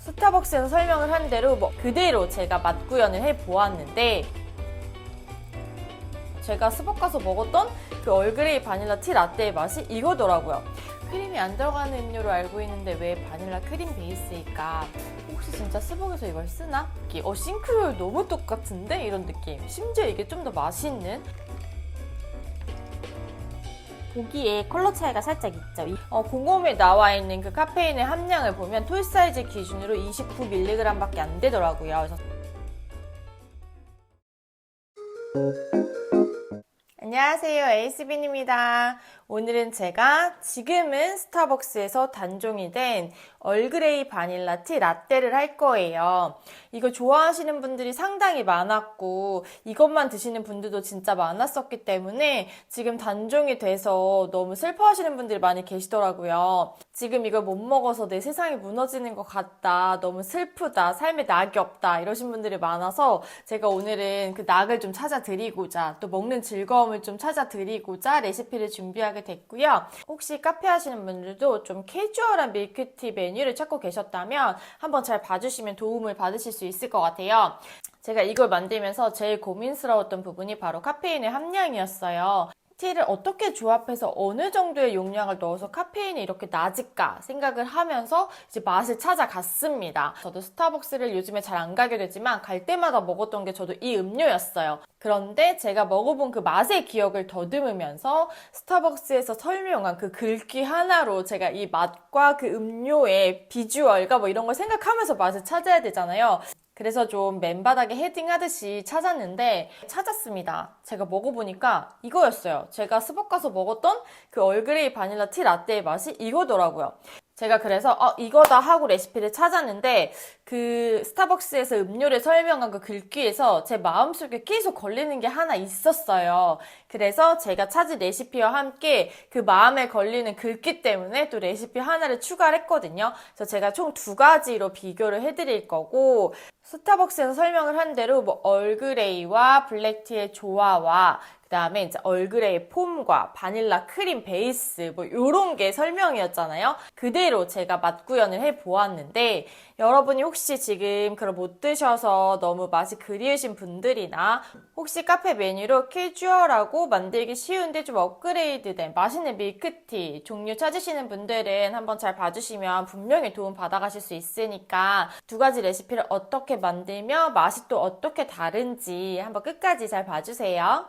스타벅스에서 설명을 한 대로 그대로 제가 맛 구현을 해보았는데, 제가 스벅 가서 먹었던 그 얼그레이 바닐라 티 라떼의 맛이 이거더라고요. 크림이 안 들어가는 음료로 알고 있는데 왜 바닐라 크림 베이스일까? 혹시 진짜 스벅에서 이걸 쓰나? 싱크로율 너무 똑같은데? 이런 느낌. 심지어 이게 좀 더 맛있는? 보기에 컬러 차이가 살짝 있죠. 공홈에 나와 있는 그 카페인의 함량을 보면 톨 사이즈 기준으로 29mg 밖에 안 되더라고요. 안녕하세요, 에이스빈입니다. 오늘은 제가 지금은 스타벅스에서 단종이 된 얼그레이 바닐라 티 라떼를 할 거예요. 이거 좋아하시는 분들이 상당히 많았고 이것만 드시는 분들도 진짜 많았었기 때문에 지금 단종이 돼서 너무 슬퍼하시는 분들이 많이 계시더라고요. 지금 이걸 못 먹어서 내 세상이 무너지는 것 같다, 너무 슬프다, 삶에 낙이 없다 이러신 분들이 많아서 제가 오늘은 그 낙을 좀 찾아드리고자, 또 먹는 즐거움을 좀 찾아드리고자 레시피를 준비하게 됐고요. 혹시 카페 하시는 분들도 좀 캐주얼한 밀크티 메뉴를 찾고 계셨다면 한번 잘 봐주시면 도움을 받으실 수 있을 것 같아요. 제가 이걸 만들면서 제일 고민스러웠던 부분이 바로 카페인의 함량이었어요. 티를 어떻게 조합해서 어느 정도의 용량을 넣어서 카페인이 이렇게 낮을까 생각을 하면서 이제 맛을 찾아갔습니다. 저도 스타벅스를 요즘에 잘 안 가게 되지만 갈 때마다 먹었던 게 저도 이 음료였어요. 그런데 제가 먹어본 그 맛의 기억을 더듬으면서 스타벅스에서 설명한 그 글귀 하나로 제가 이 맛과 그 음료의 비주얼과 이런 걸 생각하면서 맛을 찾아야 되잖아요. 그래서 좀 맨바닥에 헤딩하듯이 찾았습니다. 제가 먹어보니까 이거였어요. 제가 스벅 가서 먹었던 그 얼그레이 바닐라 티 라떼의 맛이 이거더라고요. 제가 그래서 이거다 하고 레시피를 찾았는데 그 스타벅스에서 음료를 설명한 그 글귀에서 제 마음속에 계속 걸리는 게 하나 있었어요. 그래서 제가 찾은 레시피와 함께 그 마음에 걸리는 글귀 때문에 또 레시피 하나를 추가를 했거든요. 그래서 제가 총 2가지로 비교를 해드릴 거고, 스타벅스에서 설명을 한 대로 얼그레이와 블랙티의 조화와 그 다음에 이제 얼그레이 폼과 바닐라 크림 베이스 요런 게 설명이었잖아요. 그대로 제가 맛 구현을 해보았는데, 여러분이 혹시 지금 그걸 못 드셔서 너무 맛이 그리우신 분들이나 혹시 카페 메뉴로 캐주얼하고 만들기 쉬운데 좀 업그레이드된 맛있는 밀크티 종류 찾으시는 분들은 한번 잘 봐주시면 분명히 도움 받아가실 수 있으니까 2가지 레시피를 어떻게 만들며 맛이 또 어떻게 다른지 한번 끝까지 잘 봐주세요.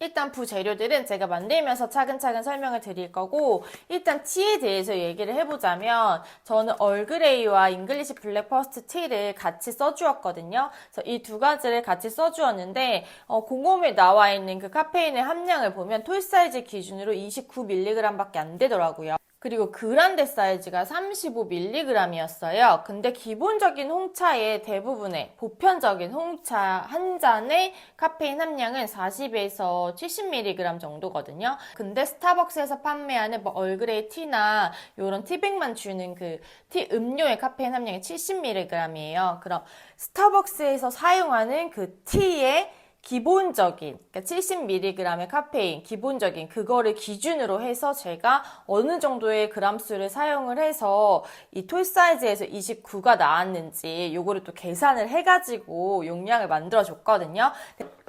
일단 부재료들은 제가 만들면서 차근차근 설명을 드릴 거고, 일단 티에 대해서 얘기를 해보자면 저는 얼그레이와 잉글리시 블랙 퍼스트 티를 같이 써주었거든요. 그래서 이 2가지를 같이 써주었는데 공홈에 나와 있는 그 카페인의 함량을 보면 톨 사이즈 기준으로 29mg 밖에 안 되더라고요. 그리고 그란데 사이즈가 35mg이었어요. 근데 기본적인 홍차의 대부분의 보편적인 홍차 한 잔의 카페인 함량은 40에서 70mg 정도거든요. 근데 스타벅스에서 판매하는 얼그레이 티나 이런 티백만 주는 그 티 음료의 카페인 함량이 70mg이에요. 그럼 스타벅스에서 사용하는 그 티의 기본적인, 그러니까 70mg의 카페인, 기본적인 그거를 기준으로 해서 제가 어느 정도의 그람수를 사용을 해서 이 톨 사이즈에서 29가 나왔는지 요거를 또 계산을 해가지고 용량을 만들어 줬거든요.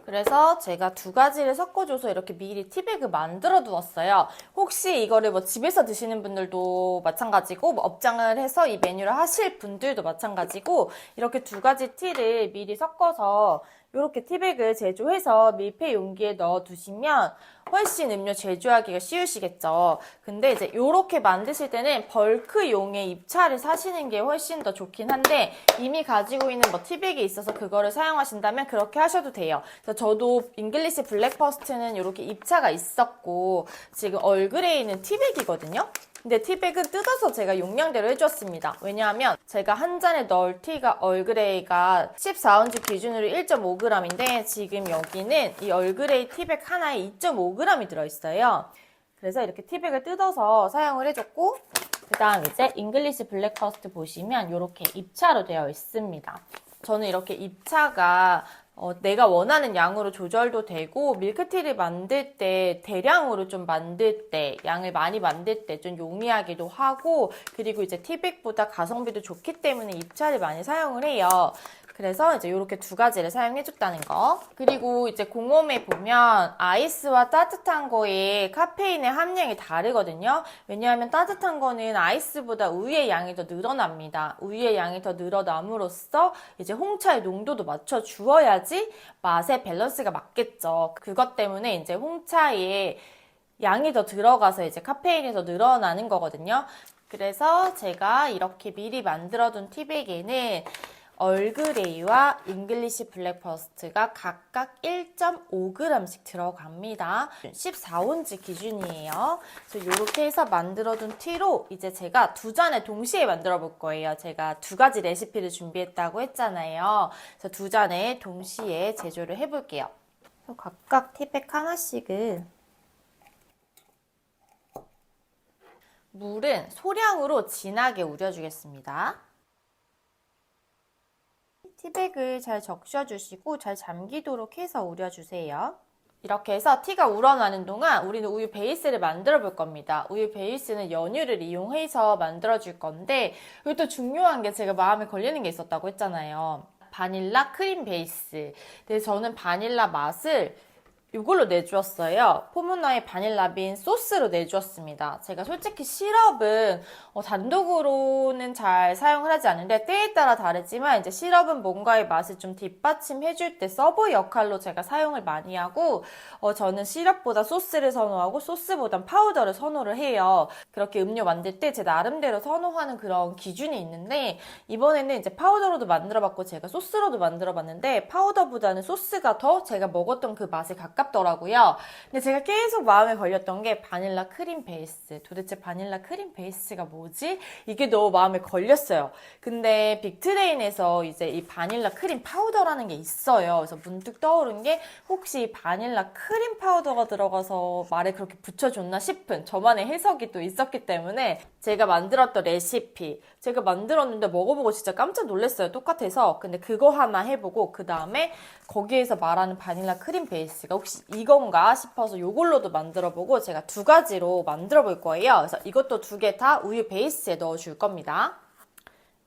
그래서 제가 2가지를 섞어줘서 이렇게 미리 티백을 만들어 두었어요. 혹시 이거를 집에서 드시는 분들도 마찬가지고 업장을 해서 이 메뉴를 하실 분들도 마찬가지고 이렇게 2가지 티를 미리 섞어서 이렇게 티백을 제조해서 밀폐 용기에 넣어 두시면 훨씬 음료 제조하기가 쉬우시겠죠. 근데 이제 이렇게 만드실 때는 벌크용의 입차를 사시는 게 훨씬 더 좋긴 한데, 이미 가지고 있는 티백이 있어서 그거를 사용하신다면 그렇게 하셔도 돼요. 그래서 저도 잉글리시 블랙 퍼스트는 이렇게 입차가 있었고 지금 얼그레이는 티백이거든요. 근데 티백은 뜯어서 제가 용량대로 해주었습니다. 왜냐하면 제가 한 잔에 넣을 티가 얼그레이가 14온즈 기준으로 1.5g인데 지금 여기는 이 얼그레이 티백 하나에 2.5g이 들어있어요. 그래서 이렇게 티백을 뜯어서 사용을 해줬고, 그 다음 이제 잉글리시 블랙 퍼스트 보시면 이렇게 입차로 되어 있습니다. 저는 이렇게 입차가 내가 원하는 양으로 조절도 되고 밀크티를 만들 때 대량으로 좀 만들 때 양을 많이 만들 때 좀 용이하기도 하고 그리고 이제 티백보다 가성비도 좋기 때문에 입차를 많이 사용을 해요. 그래서 이제 이렇게 두 가지를 사용해줬다는 거. 그리고 이제 공홈에 보면 아이스와 따뜻한 거에 카페인의 함량이 다르거든요. 왜냐하면 따뜻한 거는 아이스보다 우유의 양이 더 늘어납니다. 우유의 양이 더 늘어남으로써 이제 홍차의 농도도 맞춰 주어야지 맛의 밸런스가 맞겠죠. 그것 때문에 이제 홍차에 양이 더 들어가서 이제 카페인이 더 늘어나는 거거든요. 그래서 제가 이렇게 미리 만들어둔 티백에는 얼그레이와 잉글리시 블랙퍼스트가 각각 1.5g씩 들어갑니다. 14온즈 기준이에요. 그래서 이렇게 해서 만들어둔 티로 이제 제가 두 잔을 동시에 만들어 볼 거예요. 제가 두 가지 레시피를 준비했다고 했잖아요. 그래서 두 잔을 동시에 제조를 해볼게요. 각각 티백 하나씩을 물은 소량으로 진하게 우려주겠습니다. 티백을 잘 적셔주시고 잘 잠기도록 해서 우려주세요. 이렇게 해서 티가 우러나는 동안 우리는 우유 베이스를 만들어 볼 겁니다. 우유 베이스는 연유를 이용해서 만들어 줄 건데 그리고 또 중요한 게 제가 마음에 걸리는 게 있었다고 했잖아요. 바닐라 크림 베이스. 근데 저는 바닐라 맛을 이걸로 내주었어요. 포무나의 바닐라빈 소스로 내주었습니다. 제가 솔직히 시럽은 단독으로는 잘 사용을 하지 않는데 때에 따라 다르지만 이제 시럽은 뭔가의 맛을 좀 뒷받침해줄 때 서브 역할로 제가 사용을 많이 하고 저는 시럽보다 소스를 선호하고 소스보단 파우더를 선호를 해요. 그렇게 음료 만들 때 제 나름대로 선호하는 그런 기준이 있는데 이번에는 이제 파우더로도 만들어봤고 제가 소스로도 만들어봤는데 파우더보다는 소스가 더 제가 먹었던 그 맛에 가깝더라고요. 근데 제가 계속 마음에 걸렸던 게 바닐라 크림 베이스. 도대체 바닐라 크림 베이스가 뭐지? 이게 너무 마음에 걸렸어요. 근데 빅트레인에서 이제 이 바닐라 크림 파우더라는 게 있어요. 그래서 문득 떠오른 게 혹시 바닐라 크림 파우더가 들어가서 말에 그렇게 붙여줬나 싶은 저만의 해석이 또 있었기 때문에 제가 만들었던 레시피 제가 만들었는데 먹어보고 진짜 깜짝 놀랐어요. 똑같아서. 근데 그거 하나 해보고 그 다음에 거기에서 말하는 바닐라 크림 베이스가 혹시 이건가 싶어서 이걸로도 만들어보고 제가 두 가지로 만들어 볼 거예요. 그래서 이것도 두 개 다 우유 베이스에 넣어줄 겁니다.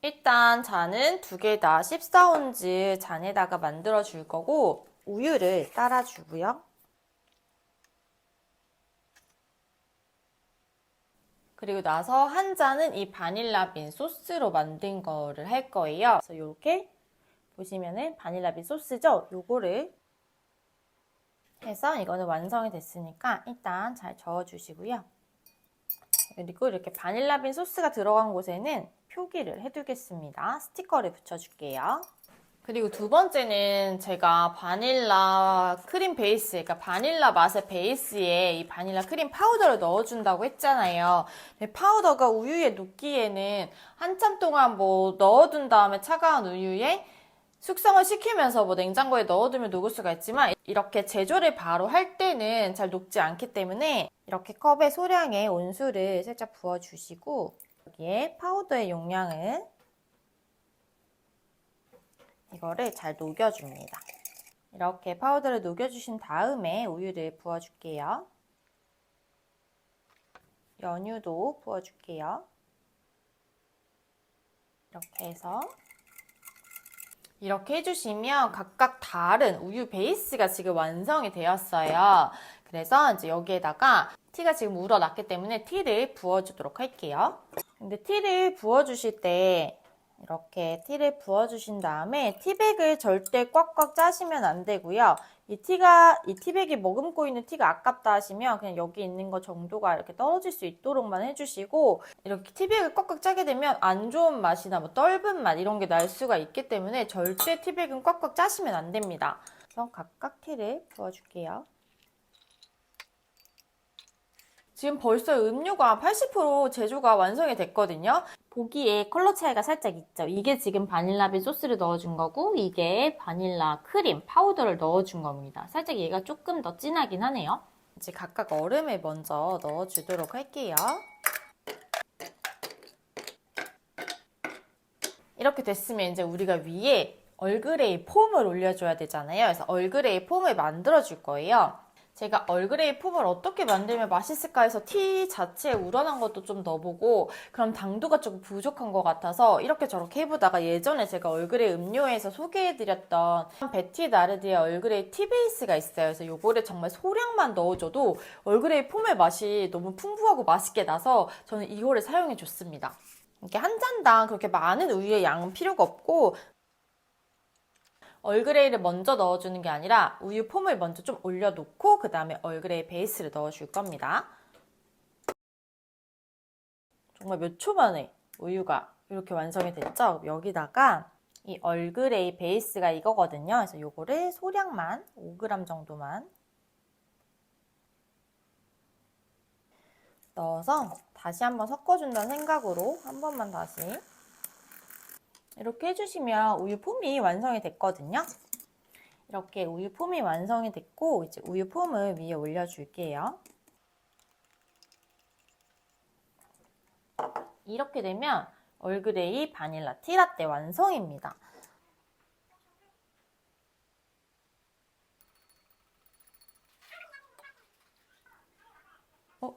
일단 잔은 두 개 다 14온즈 잔에다가 만들어 줄 거고 우유를 따라주고요. 그리고 나서 한 잔은 이 바닐라빈 소스로 만든 거를 할 거예요. 그래서 이렇게 보시면은 바닐라빈 소스죠? 요거를 해서 이거는 완성이 됐으니까 일단 잘 저어주시고요. 그리고 이렇게 바닐라빈 소스가 들어간 곳에는 표기를 해두겠습니다. 스티커를 붙여줄게요. 그리고 두 번째는 제가 바닐라 크림 베이스, 그러니까 바닐라 맛의 베이스에 이 바닐라 크림 파우더를 넣어준다고 했잖아요. 근데 파우더가 우유에 녹기에는 한참 동안 뭐 넣어둔 다음에 차가운 우유에 숙성을 시키면서 뭐 냉장고에 넣어두면 녹을 수가 있지만 이렇게 제조를 바로 할 때는 잘 녹지 않기 때문에 이렇게 컵에 소량의 온수를 살짝 부어주시고 여기에 파우더의 용량을 이거를 잘 녹여줍니다. 이렇게 파우더를 녹여주신 다음에 우유를 부어줄게요. 연유도 부어줄게요. 이렇게 해서 이렇게 해주시면 각각 다른 우유 베이스가 지금 완성이 되었어요. 그래서 이제 여기에다가 티가 지금 우러났기 때문에 티를 부어주도록 할게요. 근데 티를 부어주실 때 이렇게 티를 부어주신 다음에 티백을 절대 꽉꽉 짜시면 안 되고요. 이 티백이 머금고 있는 티가 아깝다 하시면 그냥 여기 있는 거 정도가 이렇게 떨어질 수 있도록만 해주시고 이렇게 티백을 꽉꽉 짜게 되면 안 좋은 맛이나 뭐 떫은 맛 이런 게 날 수가 있기 때문에 절대 티백은 꽉꽉 짜시면 안 됩니다. 그래서 각각 티를 부어줄게요. 지금 벌써 음료가 80% 제조가 완성이 됐거든요. 보기에 컬러 차이가 살짝 있죠. 이게 지금 바닐라빈 소스를 넣어준 거고 이게 바닐라 크림 파우더를 넣어준 겁니다. 살짝 얘가 조금 더 진하긴 하네요. 이제 각각 얼음을 먼저 넣어주도록 할게요. 이렇게 됐으면 이제 우리가 위에 얼그레이 폼을 올려줘야 되잖아요. 그래서 얼그레이 폼을 만들어줄 거예요. 제가 얼그레이 폼을 어떻게 만들면 맛있을까 해서 티 자체에 우러난 것도 좀 넣어보고 그럼 당도가 조금 부족한 것 같아서 이렇게 저렇게 해보다가 예전에 제가 얼그레이 음료에서 소개해드렸던 베티 나르디의 얼그레이 티 베이스가 있어요. 그래서 요거를 정말 소량만 넣어줘도 얼그레이 폼의 맛이 너무 풍부하고 맛있게 나서 저는 이거를 사용해줬습니다. 이렇게 한 잔당 그렇게 많은 우유의 양은 필요가 없고 얼그레이를 먼저 넣어주는 게 아니라 우유 폼을 먼저 좀 올려놓고 그 다음에 얼그레이 베이스를 넣어줄 겁니다. 정말 몇 초 만에 우유가 이렇게 완성이 됐죠? 여기다가 이 얼그레이 베이스가 이거거든요. 그래서 요거를 소량만 5g 정도만 넣어서 다시 한번 섞어준다는 생각으로 한 번만 다시 이렇게 해주시면 우유 폼이 완성이 됐거든요. 이렇게 우유 폼이 완성이 됐고 이제 우유 폼을 위에 올려줄게요. 이렇게 되면 얼그레이 바닐라 티라떼 완성입니다.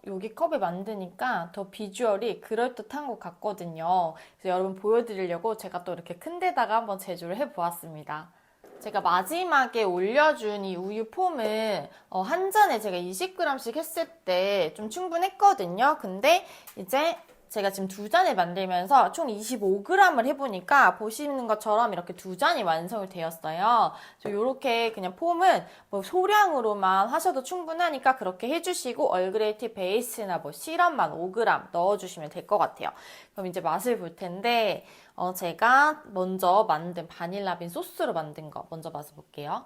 여기 컵을 만드니까 더 비주얼이 그럴듯한 것 같거든요. 그래서 여러분 보여드리려고 제가 또 이렇게 큰 데다가 한번 제조를 해보았습니다. 제가 마지막에 올려준 이 우유 폼은 한 잔에 제가 20g씩 했을 때 좀 충분했거든요. 근데 이제 제가 지금 두 잔을 만들면서 총 25g을 해보니까 보시는 것처럼 이렇게 두 잔이 완성이 되었어요. 이렇게 그냥 폼은 뭐 소량으로만 하셔도 충분하니까 그렇게 해주시고 얼그레이 티 베이스나 뭐 시럽만 5g 넣어주시면 될 것 같아요. 그럼 이제 맛을 볼 텐데 제가 먼저 만든 바닐라빈 소스로 만든 거 먼저 맛을 볼게요.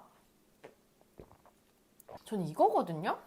전 이거거든요?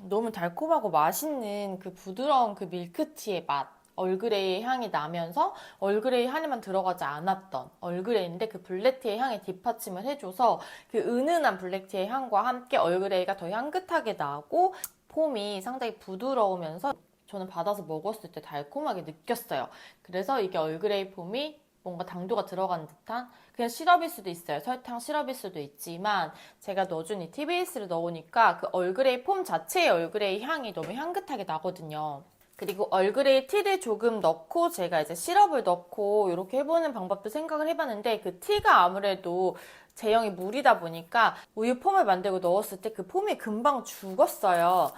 너무 달콤하고 맛있는 그 부드러운 그 밀크티의 맛. 얼그레이 향이 나면서 얼그레이 향에만 들어가지 않았던 얼그레이인데 그 블랙티의 향에 뒷받침을 해줘서 그 은은한 블랙티의 향과 함께 얼그레이가 더 향긋하게 나고 폼이 상당히 부드러우면서 저는 받아서 먹었을 때 달콤하게 느꼈어요. 그래서 이게 얼그레이 폼이 뭔가 당도가 들어간 듯한 그냥 시럽일 수도 있어요. 설탕 시럽일 수도 있지만 제가 넣어준 이 티베이스를 넣으니까 그 얼그레이 폼 자체의 얼그레이 향이 너무 향긋하게 나거든요. 그리고 얼그레이 티를 조금 넣고 제가 이제 시럽을 넣고 이렇게 해보는 방법도 생각을 해봤는데 그 티가 아무래도 제형이 물이다 보니까 우유 폼을 만들고 넣었을 때 그 폼이 금방 죽었어요.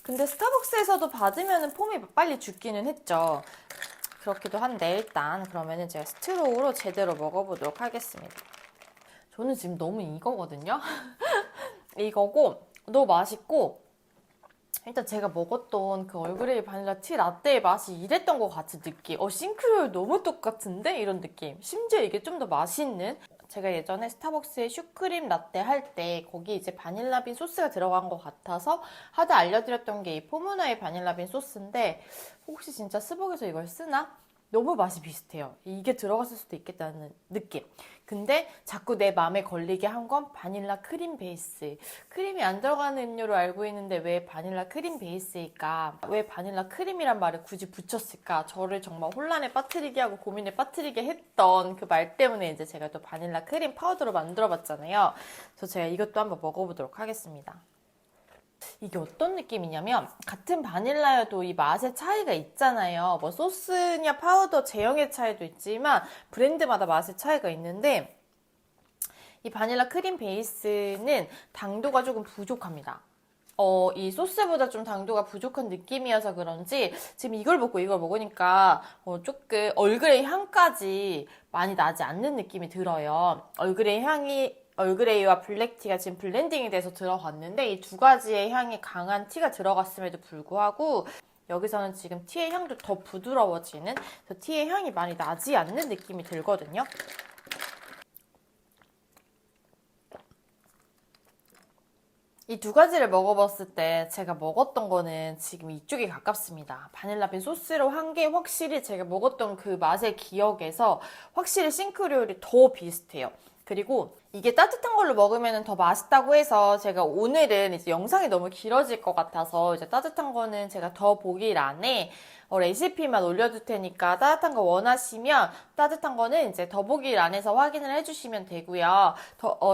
근데 스타벅스에서도 받으면 폼이 빨리 죽기는 했죠. 그렇기도 한데 일단 그러면은 제가 스트로우로 제대로 먹어보도록 하겠습니다. 저는 지금 너무 이거거든요. 이거고 너무 맛있고 일단 제가 먹었던 그 얼그레이 바닐라 티 라떼의 맛이 이랬던 것 같은 느낌. 싱크로율 너무 똑같은데? 이런 느낌. 심지어 이게 좀 더 맛있는. 제가 예전에 스타벅스의 슈크림 라떼 할 때 거기 이제 바닐라빈 소스가 들어간 것 같아서 하다 알려드렸던 게 이 포무나의 바닐라빈 소스인데 혹시 진짜 스벅에서 이걸 쓰나? 너무 맛이 비슷해요. 이게 들어갔을 수도 있겠다는 느낌. 근데 자꾸 내 마음에 걸리게 한 건 바닐라 크림 베이스. 크림이 안 들어가는 음료로 알고 있는데 왜 바닐라 크림 베이스일까? 왜 바닐라 크림이란 말을 굳이 붙였을까? 저를 정말 혼란에 빠뜨리게 하고 고민에 빠뜨리게 했던 그 말 때문에 이제 제가 또 바닐라 크림 파우더로 만들어 봤잖아요. 그래서 제가 이것도 한번 먹어보도록 하겠습니다. 이게 어떤 느낌이냐면 같은 바닐라여도 이 맛의 차이가 있잖아요. 뭐 소스냐 파우더 제형의 차이도 있지만 브랜드마다 맛의 차이가 있는데 이 바닐라 크림 베이스는 당도가 조금 부족합니다. 이 소스보다 좀 당도가 부족한 느낌이어서 그런지 지금 이걸 먹고 이걸 먹으니까 조금 얼그레이 향까지 많이 나지 않는 느낌이 들어요. 얼그레이와 블랙티가 지금 블렌딩이 돼서 들어갔는데 이 두 가지의 향이 강한 티가 들어갔음에도 불구하고 여기서는 지금 티의 향도 더 부드러워지는 그래서 티의 향이 많이 나지 않는 느낌이 들거든요. 이 두 가지를 먹어봤을 때 제가 먹었던 거는 지금 이쪽에 가깝습니다. 바닐라빈 소스로 한 게 확실히 제가 먹었던 그 맛의 기억에서 확실히 싱크로율이 더 비슷해요. 그리고 이게 따뜻한 걸로 먹으면 더 맛있다고 해서 제가 오늘은 이제 영상이 너무 길어질 것 같아서 이제 따뜻한 거는 제가 더 보기란에 레시피만 올려둘 테니까 따뜻한 거 원하시면 따뜻한 거는 이제 더보기란에서 확인을 해주시면 되고요.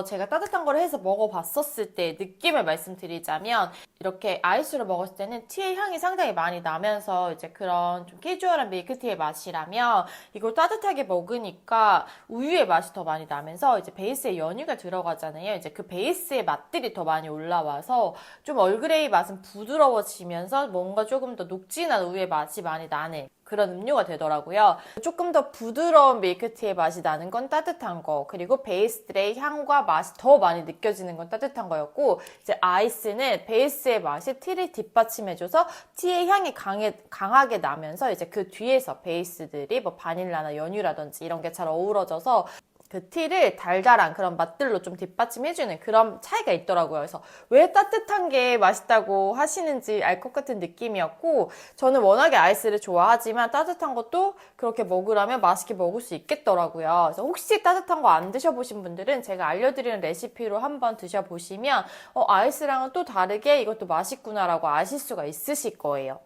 제가 따뜻한 거를 해서 먹어봤었을 때 느낌을 말씀드리자면 이렇게 아이스로 먹었을 때는 티의 향이 상당히 많이 나면서 이제 그런 좀 캐주얼한 밀크티의 맛이라면 이걸 따뜻하게 먹으니까 우유의 맛이 더 많이 나면서 이제 베이스에 연유가 들어가잖아요. 이제 그 베이스의 맛들이 더 많이 올라와서 좀 얼그레이 맛은 부드러워지면서 뭔가 조금 더 녹진한 우유의 맛이 많이 나는 그런 음료가 되더라고요. 조금 더 부드러운 밀크티의 맛이 나는 건 따뜻한 거, 그리고 베이스들의 향과 맛이 더 많이 느껴지는 건 따뜻한 거였고, 이제 아이스는 베이스의 맛이 티를 뒷받침해줘서 티의 향이 강하게 나면서 이제 그 뒤에서 베이스들이 뭐 바닐라나 연유라든지 이런 게 잘 어우러져서 그 티를 달달한 그런 맛들로 좀 뒷받침해주는 그런 차이가 있더라고요. 그래서 왜 따뜻한 게 맛있다고 하시는지 알 것 같은 느낌이었고, 저는 워낙에 아이스를 좋아하지만 따뜻한 것도 그렇게 먹으라면 맛있게 먹을 수 있겠더라고요. 그래서 혹시 따뜻한 거 안 드셔보신 분들은 제가 알려드리는 레시피로 한번 드셔보시면 아이스랑은 또 다르게 이것도 맛있구나라고 아실 수가 있으실 거예요.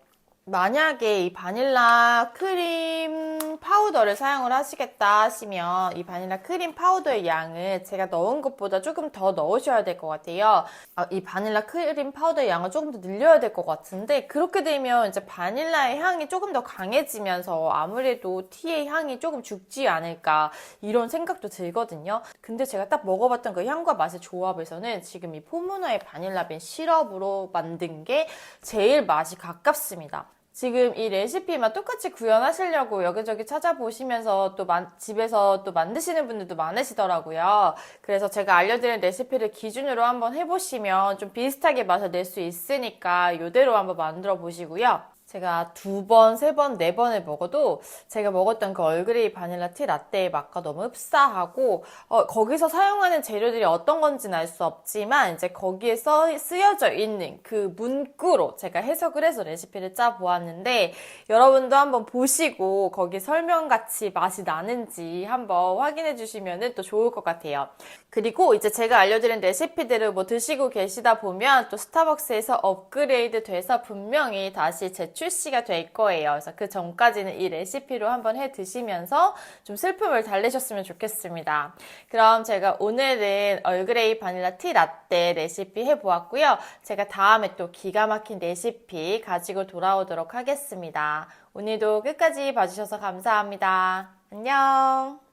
만약에 이 바닐라 크림 파우더를 사용을 하시겠다 하시면 이 바닐라 크림 파우더의 양을 제가 넣은 것보다 조금 더 넣으셔야 될 것 같아요. 이 바닐라 크림 파우더의 양을 조금 더 늘려야 될 것 같은데, 그렇게 되면 이제 바닐라의 향이 조금 더 강해지면서 아무래도 티의 향이 조금 죽지 않을까 이런 생각도 들거든요. 근데 제가 딱 먹어봤던 그 향과 맛의 조합에서는 지금 이 포무너의 바닐라빈 시럽으로 만든 게 제일 맛이 가깝습니다. 지금 이 레시피만 똑같이 구현하시려고 여기저기 찾아보시면서 또 집에서 또 만드시는 분들도 많으시더라고요. 그래서 제가 알려드린 레시피를 기준으로 한번 해보시면 좀 비슷하게 맛을 낼 수 있으니까 이대로 한번 만들어 보시고요. 제가 2번, 3번, 4번을 먹어도 제가 먹었던 그 얼그레이 바닐라 티 라떼의 맛과 너무 흡사하고 거기서 사용하는 재료들이 어떤 건지는 알 수 없지만 이제 거기에 쓰여져 있는 그 문구로 제가 해석을 해서 레시피를 짜 보았는데, 여러분도 한번 보시고 거기 설명같이 맛이 나는지 한번 확인해 주시면 또 좋을 것 같아요. 그리고 이제 제가 알려드린 레시피들을 뭐 드시고 계시다 보면 또 스타벅스에서 업그레이드 돼서 분명히 다시 재출시가 될 거예요. 그래서 그 전까지는 이 레시피로 한번 해 드시면서 좀 슬픔을 달래셨으면 좋겠습니다. 그럼 제가 오늘은 얼그레이 바닐라 티 라떼 레시피 해보았고요. 제가 다음에 또 기가 막힌 레시피 가지고 돌아오도록 하겠습니다. 오늘도 끝까지 봐주셔서 감사합니다. 안녕!